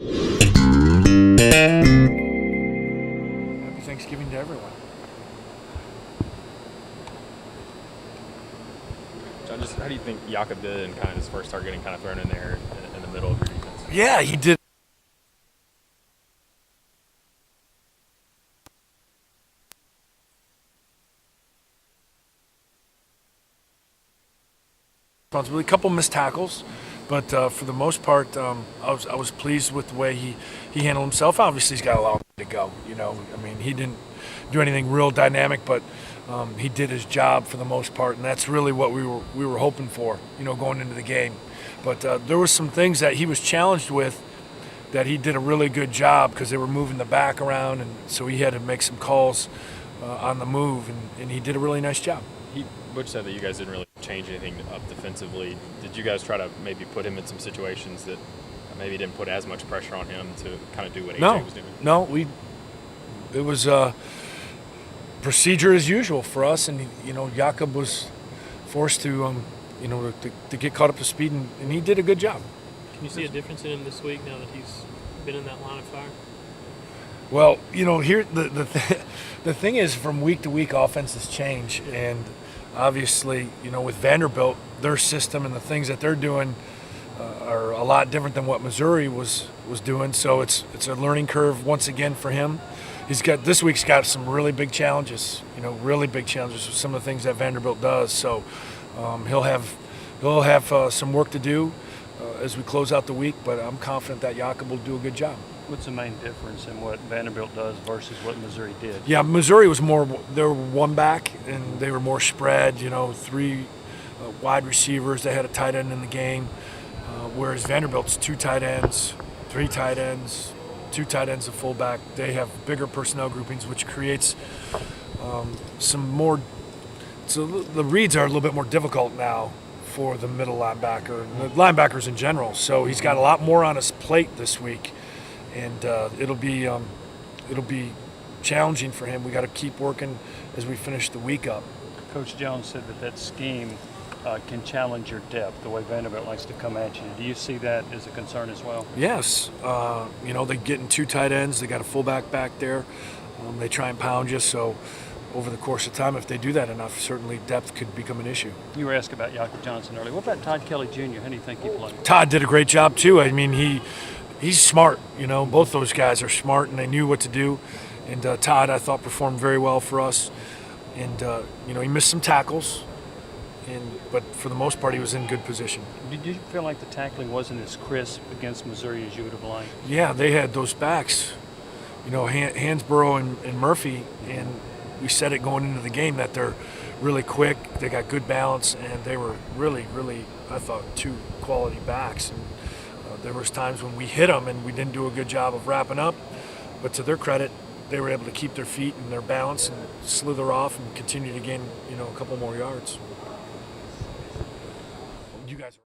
Happy Thanksgiving to everyone. John, just how do you think Jakob did in kind of his first start getting kind of thrown in there in the middle of your defense? Yeah, he did. Responsibility. A couple missed tackles, but for the most part, I was pleased with the way he handled himself. Obviously, he's got a long way to go. I mean, he didn't do anything real dynamic, but he did his job for the most part, and that's really what we were hoping for. Going into the game. But there were some things that he was challenged with that he did a really good job because they were moving the back around, and so he had to make some calls on the move, and he did a really nice job. Butch said that you guys didn't really change anything up defensively. Did you guys try to maybe put him in some situations that maybe didn't put as much pressure on him to kind of do what AJ was doing? No, it was procedure as usual for us, and Jakob was forced to to get caught up to speed, and he did a good job. Can you see a difference in him this week now that he's been in that line of fire? Well, here the thing is, from week to week, offenses change, and obviously, with Vanderbilt, their system and the things that they're doing are a lot different than what Missouri was doing. So it's a learning curve once again for him. This week's got some really big challenges. Really big challenges with some of the things that Vanderbilt does. So he'll have some work to do as we close out the week. But I'm confident that Jakob will do a good job. What's the main difference in what Vanderbilt does versus what Missouri did? Yeah, Missouri was they were one back, and they were more spread, three wide receivers. They had a tight end in the game, whereas Vanderbilt's two tight ends, three tight ends, two tight ends, a fullback. They have bigger personnel groupings, which creates some more – so the reads are a little bit more difficult now for the middle linebacker, and the linebackers in general. So he's got a lot more on his plate this week. And it'll be challenging for him. We got to keep working as we finish the week up. Coach Jones said that scheme can challenge your depth, the way Vanderbilt likes to come at you. Do you see that as a concern as well? Yes. They get in two tight ends. They got a fullback back there. They try and pound you. So over the course of time, if they do that enough, certainly depth could become an issue. You were asked about Jakob Johnson earlier. What about Todd Kelly Jr.? How do you think he played? Todd did a great job too. I mean, He's smart, Both those guys are smart, and they knew what to do. And Todd, I thought, performed very well for us. And he missed some tackles, but for the most part, he was in good position. Did you feel like the tackling wasn't as crisp against Missouri as you would have liked? Yeah, they had those backs, Hansborough and Murphy, and we said it going into the game that they're really quick. They got good balance, and they were really, really, I thought, two quality backs. And there was times when we hit them and we didn't do a good job of wrapping up, but to their credit, they were able to keep their feet and their balance and slither off and continue to gain, a couple more yards.